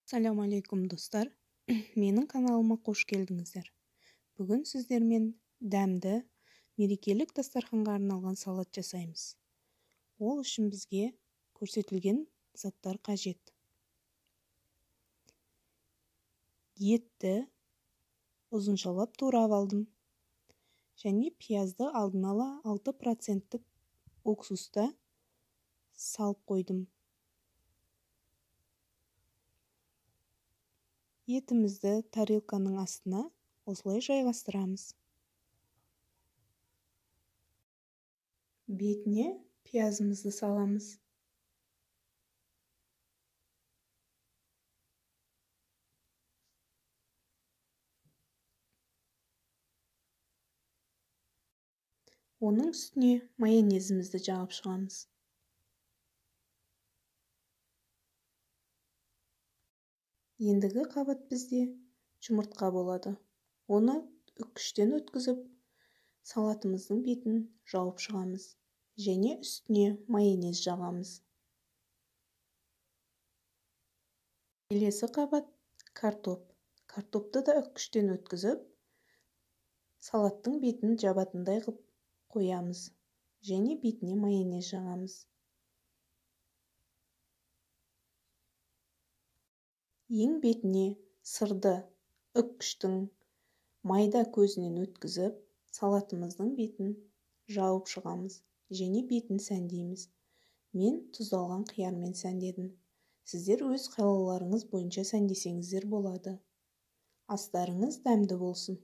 Салам алейкум достар. Менің каналыма қош келдіңіздер. Бүгін сіздермен дәмді, мерекелік дастарханға арналған салат жасаймыз. Ол үшін бізге көрсетілген заттар қажет. Етті ұзыншалап турап алдым. Және пиязды алдын ала 6% уксуста салып қойдым. Етімізді тарелканың астына осылай жайғастырамыз. Бетіне пиязымызды саламыз. Оның үстіне майонезімізді жағып шығамыз. Ендігі қабат бізде жұмыртқа болады. Оны үккіштен өткізіп, салатымыздың бетін жауып шығамыз. Және үстіне майонез жағамыз. Келесі қабат картоп. Картопты да үккіштен өткізіп, салаттың бетін жабатындай қып қоямыз. Және бетіне майонез жағамыз. Ең бетіне сырды үккіштің майда көзінен өткізіп, салатымыздың бетін жауып шығамыз. Және бетін сәндейміз. Мен тұздалған қиярмен сәндедім. Сіздер өз қалауларыңыз бойынша сәндесеңіздер болады. Астарыңыз дәмді болсын.